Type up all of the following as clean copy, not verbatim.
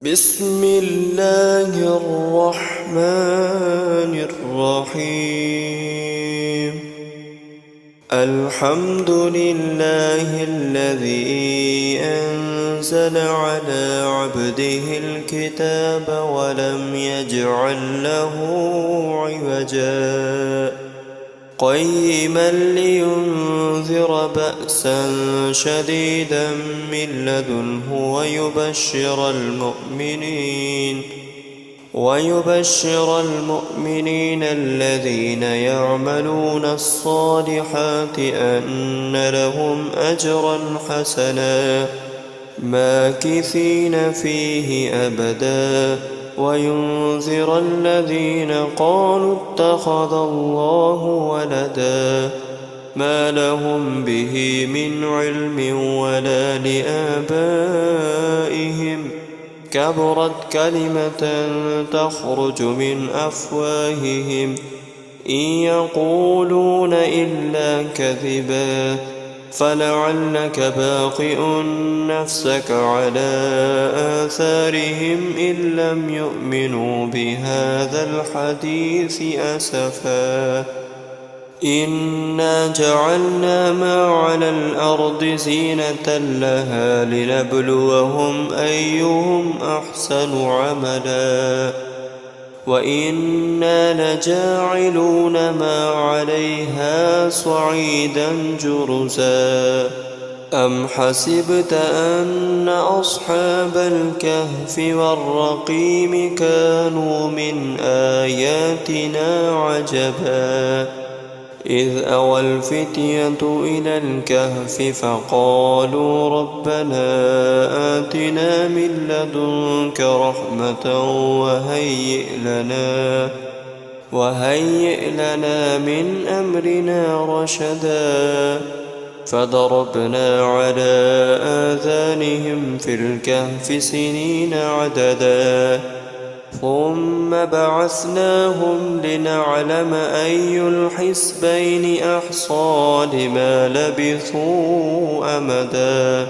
بسم الله الرحمن الرحيم. الحمد لله الذي أنزل على عبده الكتاب ولم يجعل له عوجا قيما لينذر بأسا شديدا من لدنه ويبشر المؤمنين الذين يعملون الصالحات أن لهم أجرا حسنا ماكثين فيه أبدا وينذر الذين قالوا اتخذ الله ولدا ما لهم به من علم ولا لآبائهم كبرت كلمة تخرج من أفواههم إن يقولون إلا كذبا فلعلك باخع نفسك على آثارهم إن لم يؤمنوا بهذا الحديث أسفا إنا جعلنا ما على الأرض زينة لها لنبلوهم أيهم أحسن عملا وإنا لجاعلون ما عليها صعيدا جرزا أم حسبت أن أصحاب الكهف والرقيم كانوا من آياتنا عجبا إذ أوى الفتية إلى الكهف فقالوا ربنا آتنا من لدنك رحمة وهيئ لنا من أمرنا رشدا فضربنا على آذانهم في الكهف سنين عددا ثم بعثناهم لنعلم أي الحزبين أحصى لما لبثوا أمدا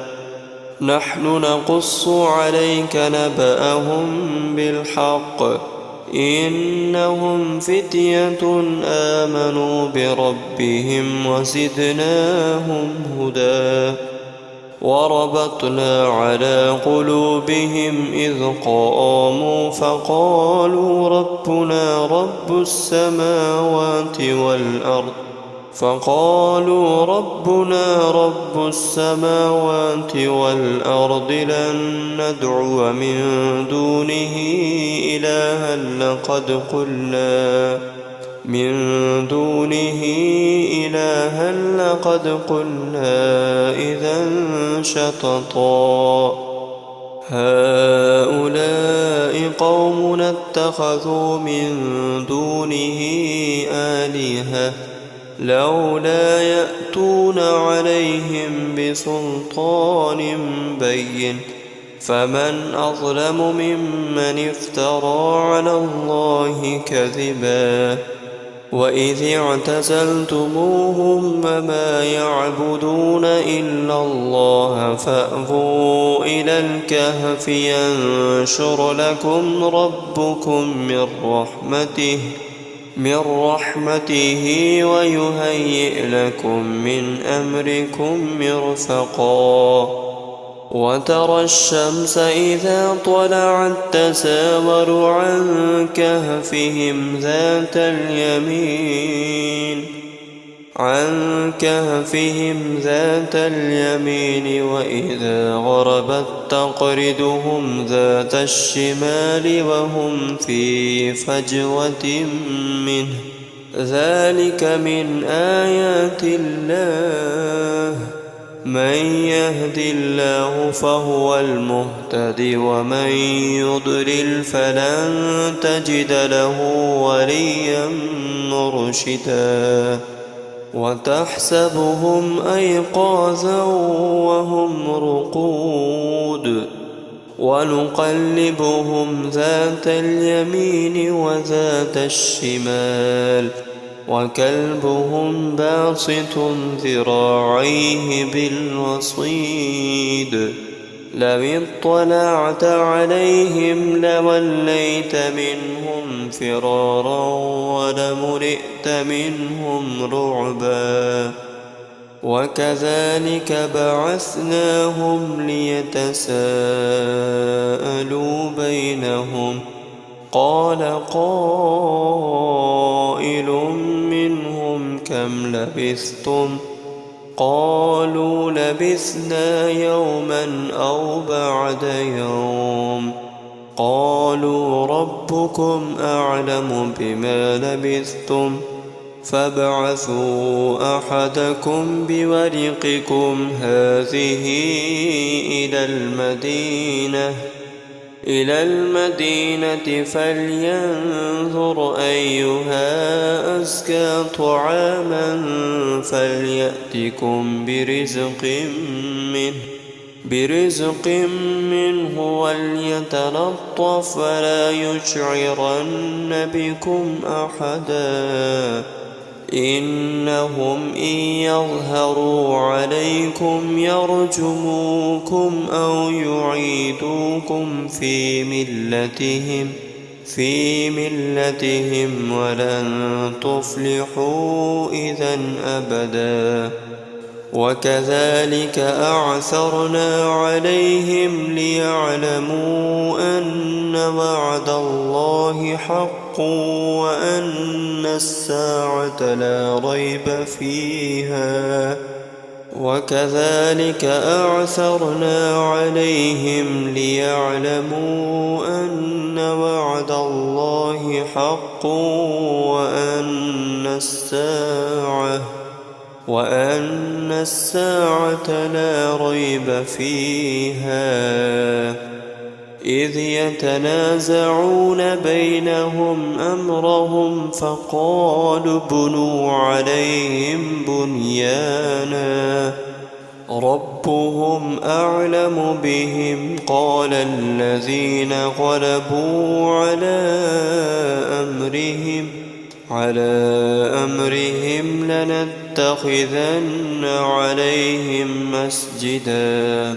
نحن نقص عليك نبأهم بالحق إنهم فتية آمنوا بربهم وزدناهم هدى وربطنا على قلوبهم إذ قاموا فقالوا ربنا رب السماوات والأرض لن ندعو من دونه إلها لقد قلنا إذا شططا هؤلاء قومنا اتخذوا من دونه آلهة لولا يأتون عليهم بسلطان بين فمن أظلم ممن افترى على الله كذبا وإذ اعتزلتموهم وما يعبدون إلا الله فأووا إلى الكهف ينشر لكم ربكم من رحمته ويهيئ لكم من أمركم مرفقا وترى الشمس إذا طلعت تساور عن كهفهم ذات اليمين وإذا غربت تقرضهم ذات الشمال وهم في فجوة منه ذلك من آيات الله من يهد الله فهو المهتد ومن يضلل فلن تجد له وليا مرشدا وتحسبهم أيقاظا وهم رقود ونقلبهم ذات اليمين وذات الشمال وكلبهم باسط ذراعيه بالوصيد لو اطلعت عليهم لوليت منهم فرارا ولملئت منهم رعبا وكذلك بعثناهم ليتساءلوا بينهم قال قائل منهم كم لبثتم قالوا لبثنا يوما أو بعد يوم قالوا ربكم أعلم بما لبثتم فابعثوا أحدكم بورقكم هذه إلى المدينة فلينظر أيها أزكى طعاما فليأتكم برزق منه وليتلطف ولا يشعرن بكم أحدا إنهم إن يظهروا عليكم يرجموكم أو يعيدوكم في ملتهم ولن تفلحوا إذا أبدا وكذلك أعثرنا عليهم ليعلموا أن وعد الله حق وأن الساعة لا ريب فيها وكذلك أعثرنا عليهم ليعلموا أن وعد الله حق وأن الساعة لا ريب فيها إذ يتنازعون بينهم أمرهم فقالوا بنوا عليهم بنيانا ربهم أعلم بهم قال الذين غلبوا على أمرهم لنتخذن عليهم مسجدا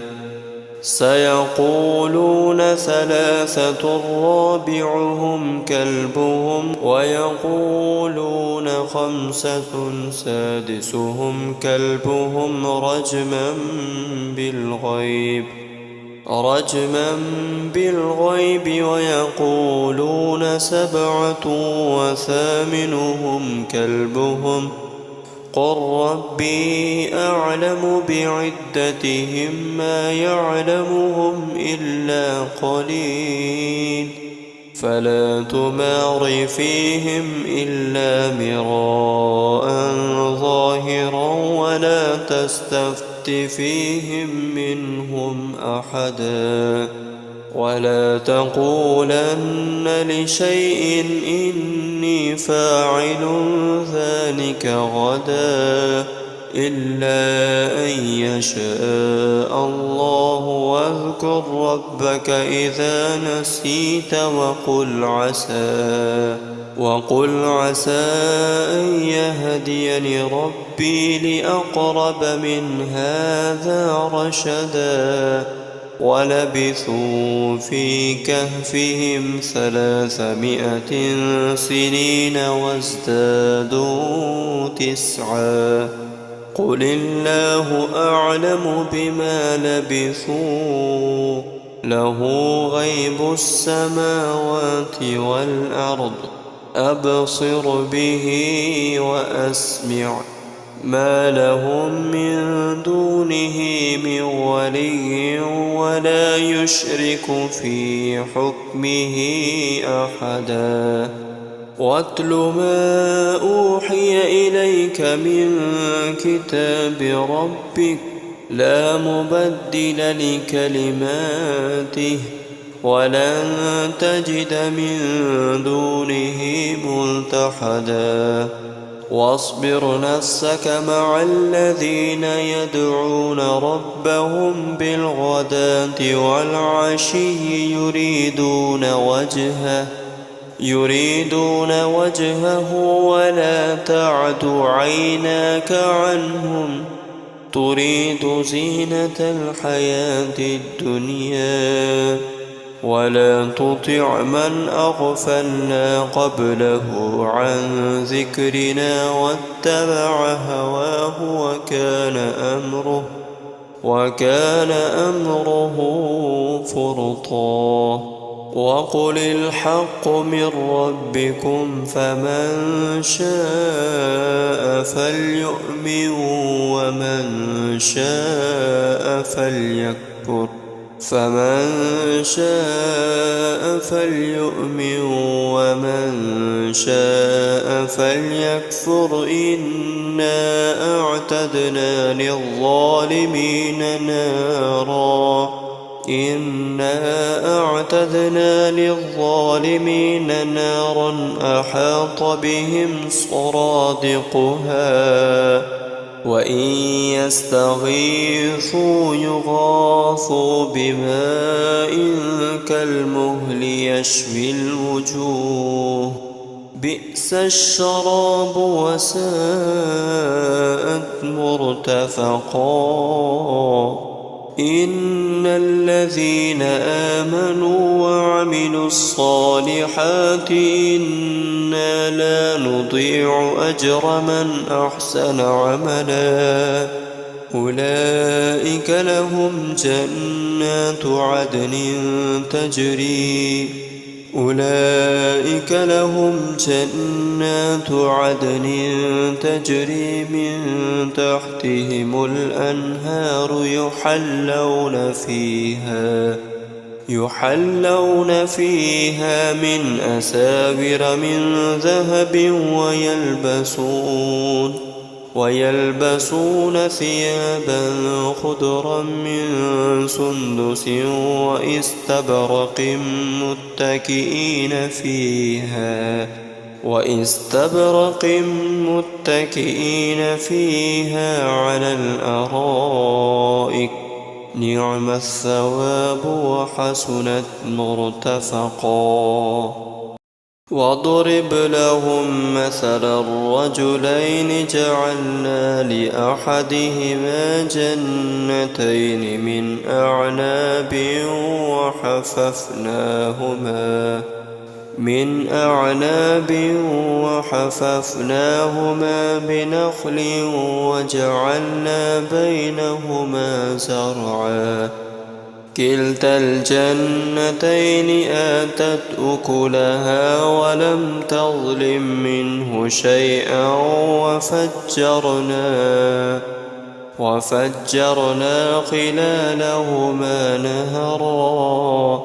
سيقولون ثلاثة رابعهم كلبهم ويقولون خمسة سادسهم كلبهم رجما بالغيب ويقولون سبعة وثامنهم كلبهم قل ربي أعلم بعدتهم ما يعلمهم إلا قليل فلا تمار فيهم إلا مراء ظاهرا ولا تستفت فيهم منهم أحدا ولا تقولن لشيء إني فاعل ذلك غدا إلا أن يشاء الله واذكر ربك إذا نسيت وقل عسى أن يهديني ربي لأقرب من هذا رشدا ولبثوا في كهفهم 300 سنين وازدادوا 9 قل الله أعلم بما لبثوا له غيب السماوات والأرض أبصر به وأسمع ما لهم من دونه من ولي ولا يشرك في حكمه أحدا واتل ما أوحي إليك من كتاب ربك لا مبدل لكلماته ولن تجد من دونه ملتحدا واصبر نفسك مع الذين يدعون ربهم بالغداة والعشي يريدون وجهه ولا تعد عيناك عنهم تريد زينة الحياة الدنيا ولا تطع من أغفلنا قبله عن ذكرنا واتبع هواه وكان أمره فرطا. وقل الحق من ربكم فمن شاء فليؤمن ومن شاء فليكفر إنا أعتدنا للظالمين نارا أحاط بهم سرادقها وإن يستغيثوا يغاثوا بماء كالمهل يشوي الوجوه بئس الشراب وساءت مرتفقا. إن الذين آمنوا وعملوا الصالحات إنا لا نضيع أجر من أحسن عملا أولئك لهم جنات عدن تجري من تحتهم الأنهار يحلون فيها من أساور من ذهب ويلبسون ثيابا خضرا من سندس وإستبرق متكئين فيها على الأرائك نعم الثواب وحسنت مرتفقا. واضرب لهم مثلا الرجلين جعلنا لأحدهما جنتين من أعناب وحففناهما بنخل وجعلنا بينهما زرعا كلتا الجنتين آتت أكلها ولم تظلم منه شيئا وفجرنا خلالهما نهرا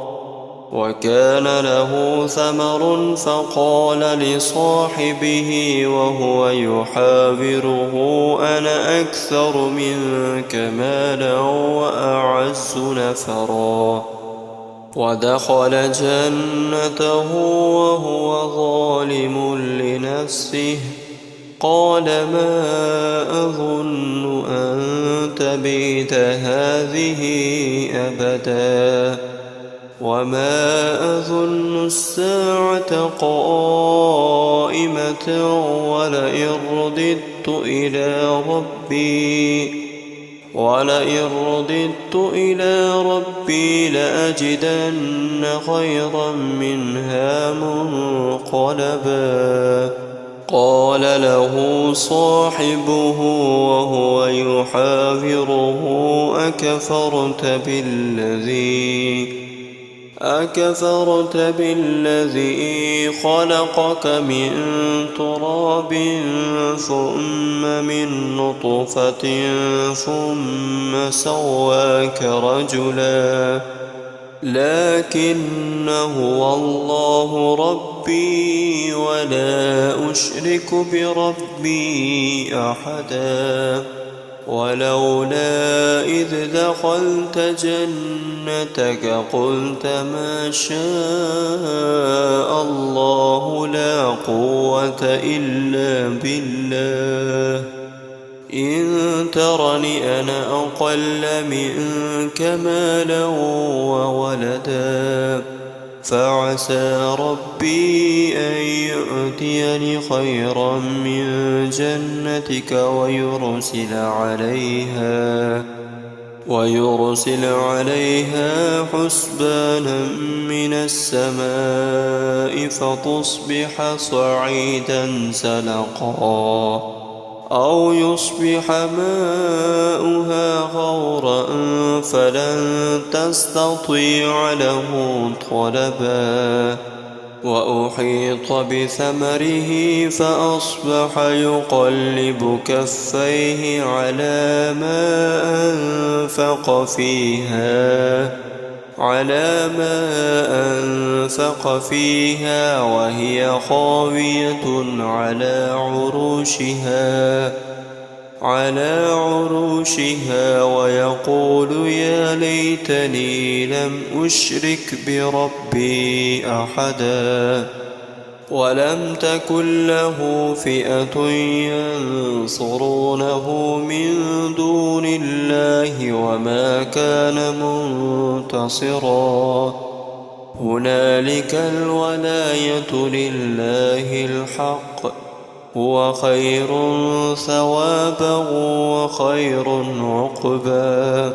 وكان له ثمر فقال لصاحبه وهو يحاوره أنا أكثر منك مالا وأعز نفرا ودخل جنته وهو ظالم لنفسه قال ما أظن أن تبيد هذه أبدا وما أظن الساعة قائمة ولئن رددت إلى ربي لأجدن خيرا منها منقلبا. قال له صاحبه وهو يحاوره أكفرت بالذي خلقك من تراب ثم من نطفة ثم سواك رجلا لكن هو الله ربي ولا أشرك بربي أحدا ولولا إذ دخلت جنتك قلت ما شاء الله لا قوة إلا بالله إن ترني أنا أقل منك مالا وولدا فعسى ربي أن يؤتيني خيرا من جنتك ويرسل عليها حسبانا من السماء فتصبح صعيدا زلقا أو يصبح ماؤها غورا فلن تستطيع له طلبا وأحيط بثمره فأصبح يقلب كفيه على ما أنفق فيها وهي خاوية على عروشها ويقول يا ليتني لم أشرك بربي أحدا ولم تكن له فئة ينصرونه من دون الله وما كان منتصرا هنالك الولاية لله الحق هو خير ثوابا وخير عقبا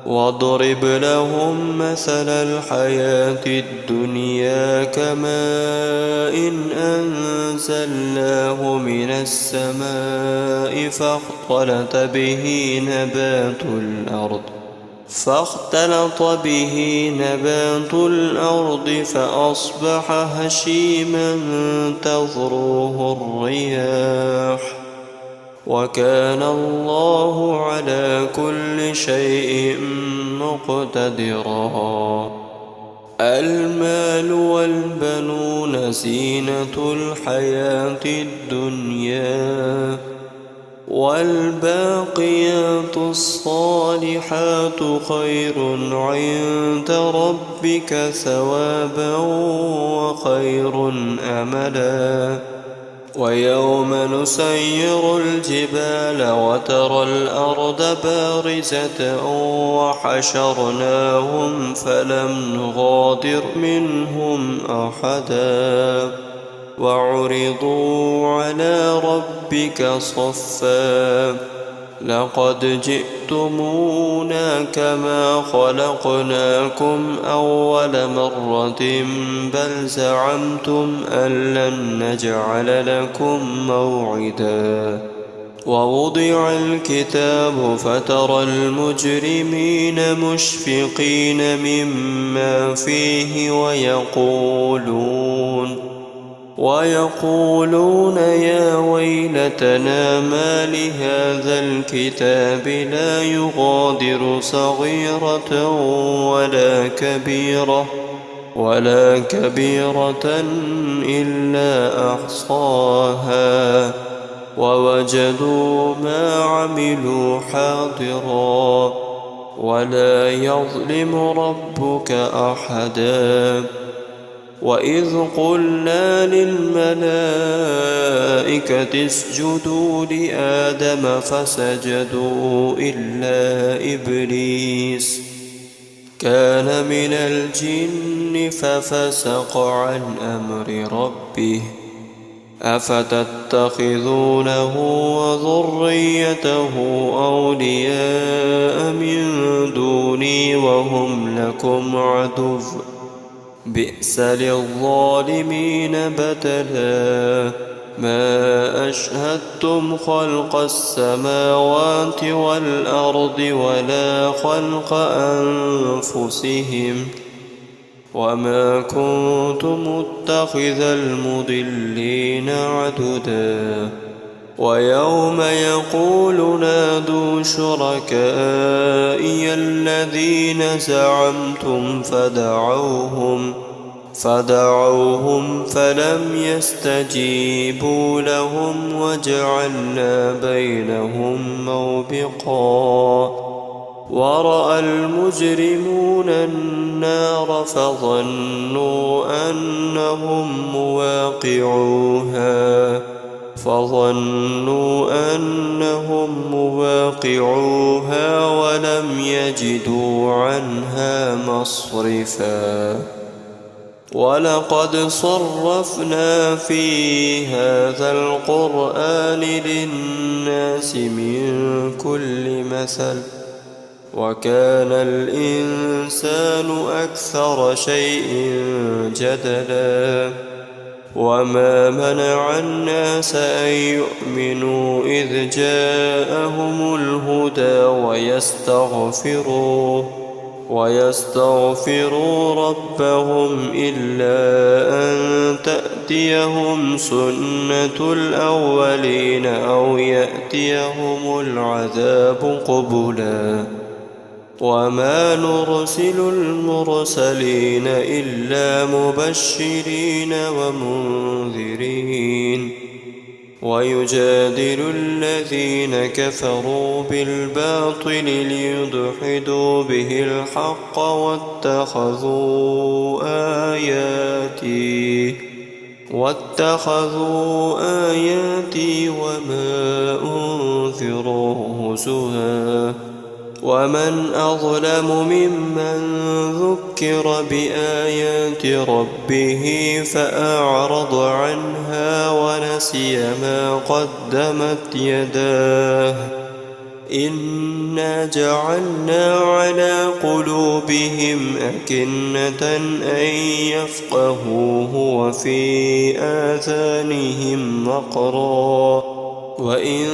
واضرب لهم مثل الحياة الدنيا كماء أنزلناه من السماء فاختلط به نبات الأرض فأصبح هشيما تذروه الرياح وكان الله على كل شيء مقتدرا المال والبنون زينة الحياة الدنيا والباقيات الصالحات خير عند ربك ثوابا وخير أملا ويوم نسير الجبال وترى الأرض بارزة وحشرناهم فلم نغادر منهم أحدا وعرضوا على ربك صفا لقد جئتمونا كما خلقناكم أول مرة بل زعمتم أن لن نجعل لكم موعدا ووضع الكتاب فترى المجرمين مشفقين مما فيه ويقولون يا ويلتنا ما لهذا الكتاب لا يغادر صغيرة ولا كبيرة إلا أحصاها ووجدوا ما عملوا حاضرا ولا يظلم ربك أحدا وإذ قلنا للملائكة اسجدوا لآدم فسجدوا إلا إبليس كان من الجن ففسق عن أمر ربه أفتتخذونه وذريته أولياء من دوني وهم لكم عدو بئس للظالمين بدلا ما أشهدتم خلق السماوات والأرض ولا خلق أنفسهم وما كنت متخذ المضلين عددا ويوم يقول نادوا شركائي الذين زعمتم فدعوهم فلم يستجيبوا لهم وجعلنا بينهم موبقا ورأى المجرمون النار فظنوا أنهم مواقعوها ولم يجدوا عنها مصرفا ولقد صرفنا في هذا القرآن للناس من كل مثل وكان الإنسان أكثر شيء جدلا وما منع الناس أن يؤمنوا إذ جاءهم الهدى ويستغفروا ربهم إلا أن تأتيهم سنة الأولين أو يأتيهم العذاب قبلا وما نرسل المرسلين إلا مبشرين ومنذرين ويجادل الذين كفروا بالباطل ليدحضوا به الحق واتخذوا آياتي وما أنذروا هزوا ومن أظلم ممن ذكر بآيات ربه فأعرض عنها ونسي ما قدمت يداه إنا جعلنا على قلوبهم أكنة أن يفقهوه وفي آذانهم وقرا وإن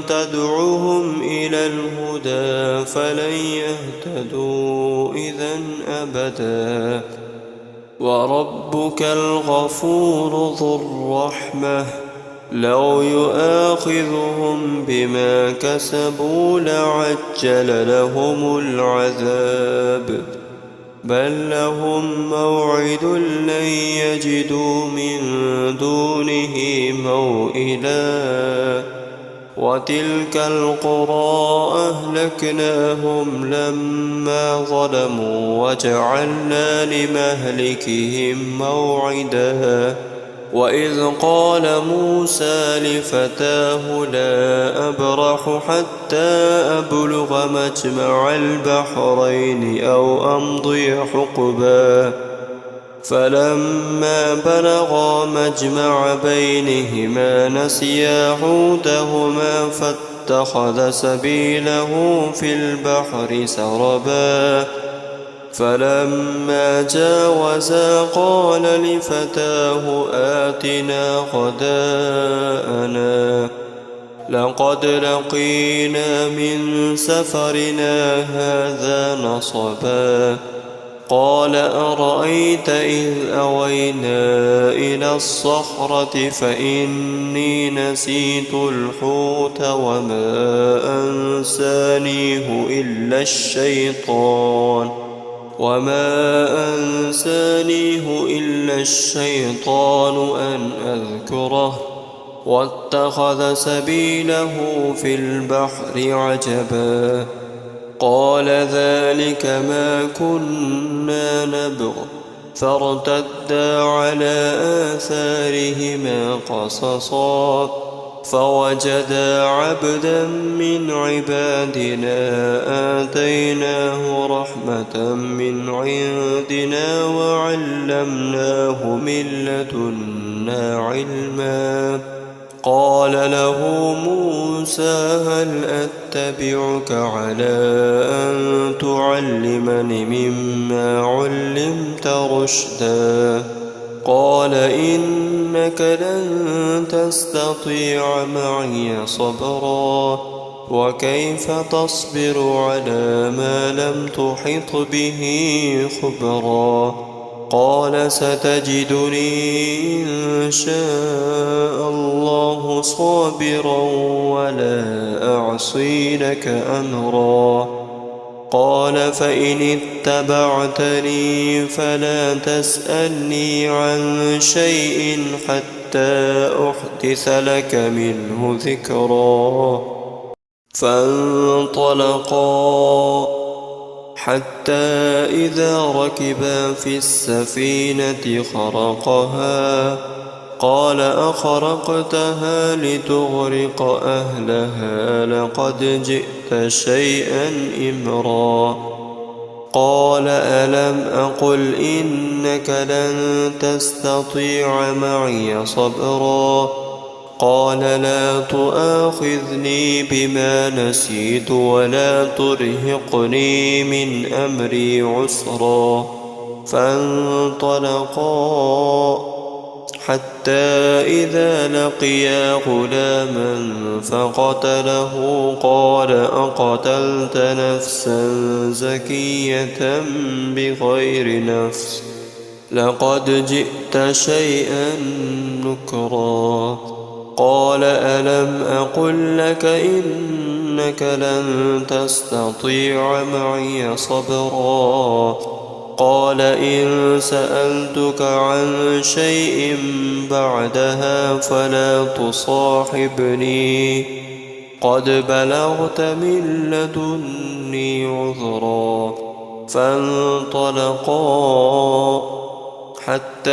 تدعوهم إلى الهدى فلن يهتدوا إذا أبدا وربك الغفور ذو الرحمة لو يؤاخذهم بما كسبوا لعجل لهم العذاب بل لهم موعد لن يجدوا من دونه موئلا وتلك القرى أهلكناهم لما ظلموا وجعلنا لمهلكهم موعدا وإذ قال موسى لفتاه لا أبرح حتى أبلغ مجمع البحرين أو أمضي حقبا فلما بلغا مجمع بينهما نسيا حوتهما فاتخذ سبيله في البحر سربا فلما جاوزا قال لفتاه آتنا غداءنا لقد لقينا من سفرنا هذا نصبا قال أرأيت إذ أوينا إلى الصخرة فإني نسيت الحوت وما أنسانيه إلا الشيطان أن أذكره واتخذ سبيله في البحر عجبا قال ذلك ما كنا نبغ فارتدا على آثارهما قصصا فوجدا عبدا من عبادنا آتيناه رحمة من عندنا وعلمناه من لدنا علما قال له موسى هل أتبعك على أن تعلمني مما علمت رشدا قال إنك لن تستطيع معي صبرا وكيف تصبر على ما لم تحط به خبرا قال ستجدني إن شاء الله صابرا ولا أعصي لك أمرا قال فإن اتبعتني فلا تسألني عن شيء حتى أحدث لك منه ذكرا فانطلقا حتى إذا ركبا في السفينة خرقها قال أخرقتها لتغرق أهلها لقد جئت شيئا إمرا قال ألم أقل إنك لن تستطيع معي صبرا قال لا تؤاخذني بما نسيت ولا ترهقني من أمري عسرا فانطلقا حتى إذا لقيا غلاما فقتله قال أقتلت نفسا زكية بغير نفس لقد جئت شيئا نكرا قال ألم أقل لك إنك لن تستطيع معي صبرا قال إن سألتك عن شيء بعدها فلا تصاحبني قد بلغت من لدني عذرا فانطلقا حتى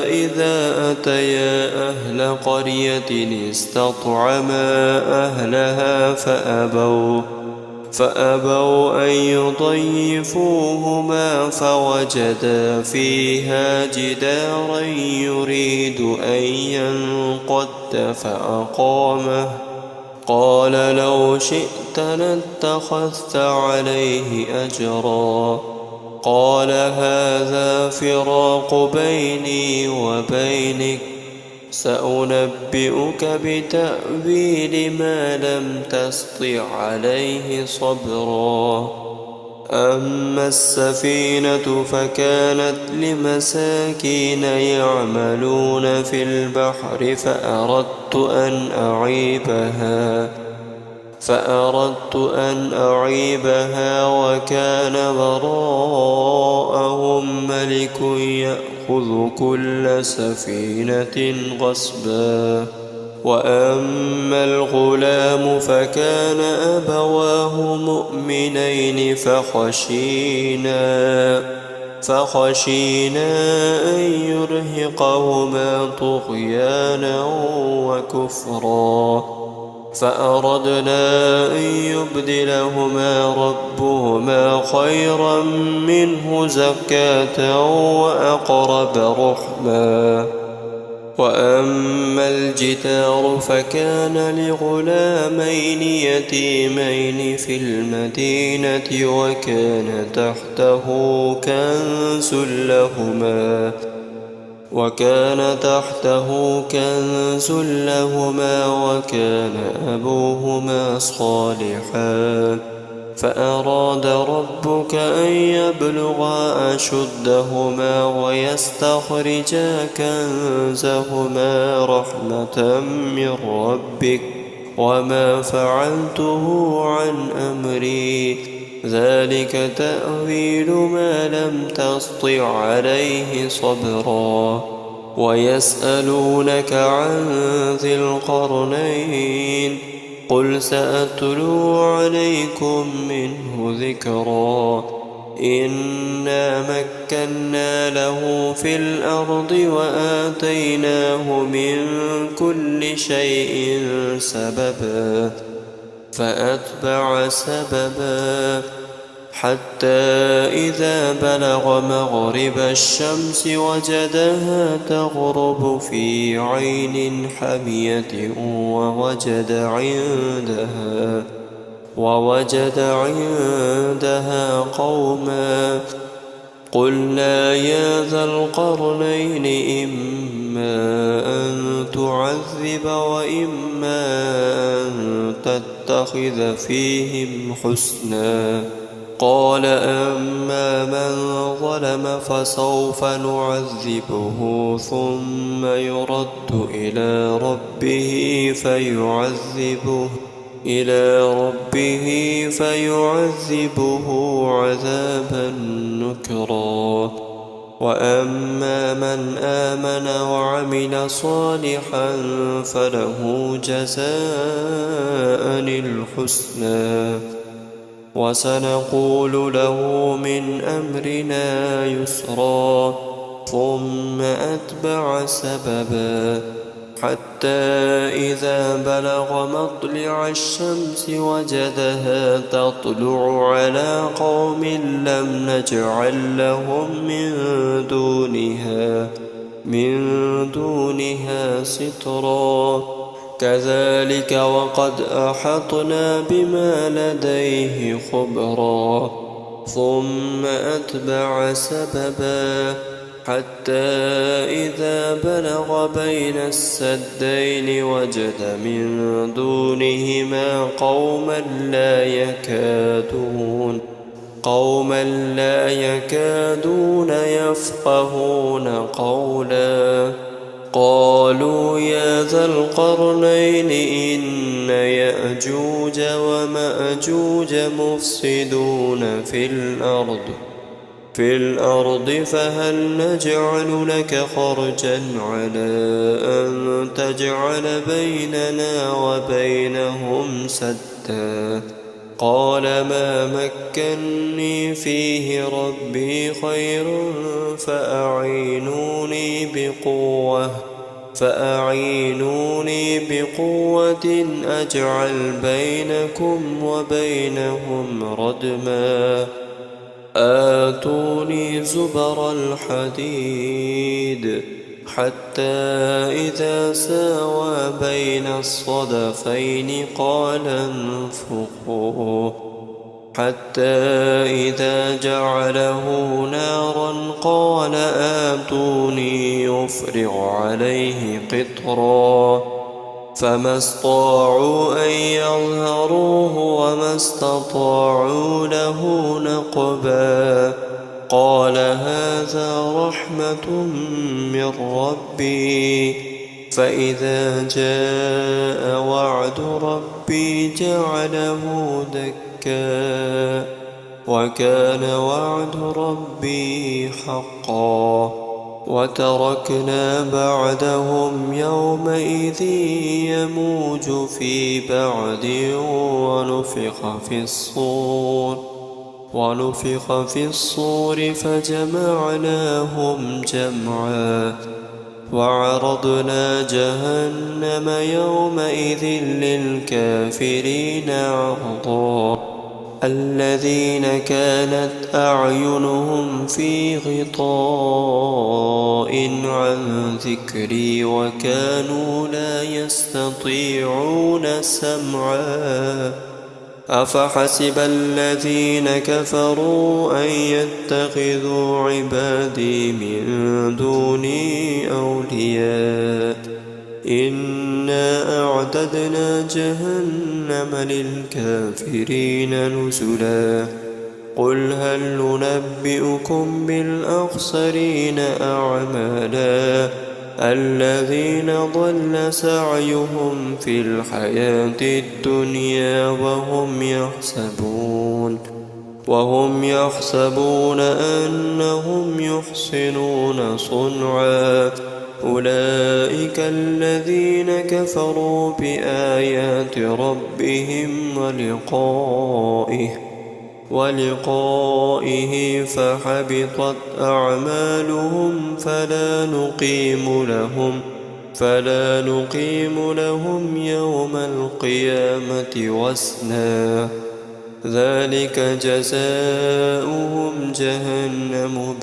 إذا أتيا أهل قرية استطعما أهلها فأبوا أن يضيفوهما فوجدا فيها جدارا يريد أن ينقض فأقامه قال لو شئت لاتخذت عليه أجرا قال هذا فراق بيني وبينك سأنبئك بتأويل ما لم تسطع عليه صبرا أما السفينة فكانت لمساكين يعملون في البحر فأردت أن أعيبها وكان وراءهم ملك يأخذ كل سفينة غصبا وأما الغلام فكان أبواه مؤمنين فخشينا أن يرهقهما طغيانا وكفرا فأردنا أن يبدلهما ربهما خيرا منه زكاة وأقرب رحما وأما الجدار فكان لغلامين يتيمين في المدينة وكان تحته كنز لهما وكان أبوهما صالحا فأراد ربك أن يبلغا أشدهما ويستخرجا كنزهما رحمة من ربك وما فعلته عن أمري ذلك تأويل ما لم تسطع عليه صبرا ويسألونك عن ذي القرنين قل سأتلو عليكم منه ذكرا إنا مكنا له في الأرض وآتيناه من كل شيء سببا فأتبع سببا حتى إذا بلغ مغرب الشمس وجدها تغرب في عين حمية ووجد عندها قوما قلنا يا ذا القرنين إما أن تعذب وإما أن تتخذ فيهم حسنا قال أما من ظلم فسوف نعذبه ثم يرد إلى ربه فيعذبه عذابا نكرا وأما من آمن وعمل صالحا فله جزاء الحسنى وسنقول له من أمرنا يسرا ثم أتبع سببا حتى إذا بلغ مطلع الشمس وجدها تطلع على قوم لم نجعل لهم من دونها سترا كذلك وقد أحطنا بما لديه خبرا ثم أتبع سببا حتى إذا بلغ بين السدين وجد من دونهما قوما لا يكادون يفقهون قولا قالوا يا ذا القرنين إن يأجوج ومأجوج مفسدون في الأرض فهل نجعل لك خرجا على أن تجعل بيننا وبينهم سدا قال ما مكني فيه ربي خير فأعينوني بقوة أجعل بينكم وبينهم ردما آتوني زبر الحديد حتى إذا ساوى بين الصدفين قال انفخوا حتى إذا جعله نارا قال آتوني يفرغ عليه قطرا فما استطاعوا أن يظهروه وما استطاعوا له نقبا قال هذا رحمة من ربي فإذا جاء وعد ربي جعله دكا وكان وعد ربي حقا وتركنا بعدهم يومئذ يموج في بعد ونفخ في الصور فجمعناهم جمعا وعرضنا جهنم يومئذ للكافرين عرضا الذين كانت أعينهم في غطاء عن ذكري وكانوا لا يستطيعون سمعا أفحسب الذين كفروا أن يتخذوا عبادي من دوني أولياء إنا أعتدنا جهنم للكافرين نزلا قل هل ننبئكم بالأخسرين أعمالا الذين ضل سعيهم في الحياة الدنيا وهم يحسبون أنهم يحسنون صنعا أولئك الذين كفروا بآيات ربهم ولقائه فحبطت أعمالهم فلا نقيم لهم يوم القيامة وزنا ذلك جزاؤهم جهنم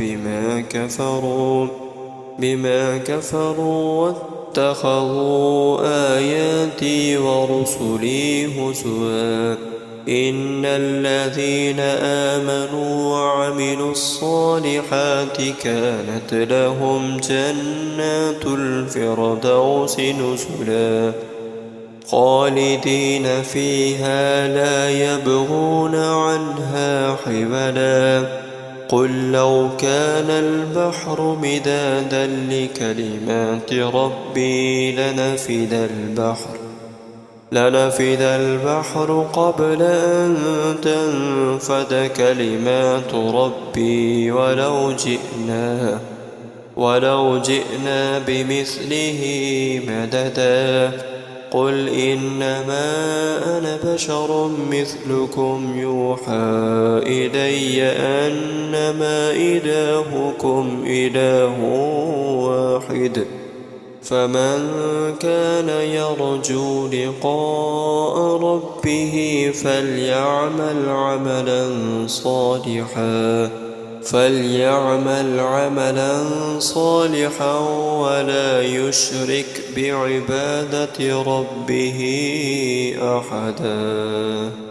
بما كفروا واتخذوا آياتي ورسلي هزوا إن الذين آمنوا وعملوا الصالحات كانت لهم جنات الفردوس نزلا خالدين فيها لا يبغون عنها حولا قل لو كان البحر مدادا لكلمات ربي لنفد البحر قبل أن تنفد كلمات ربي ولو جئنا بمثله مددا قل إنما أنا بشر مثلكم يوحى إلي أنما إلهكم إله واحد فمن كان يرجو لقاء ربه فليعمل عملا صالحا ولا يشرك بعبادة ربه أحدا.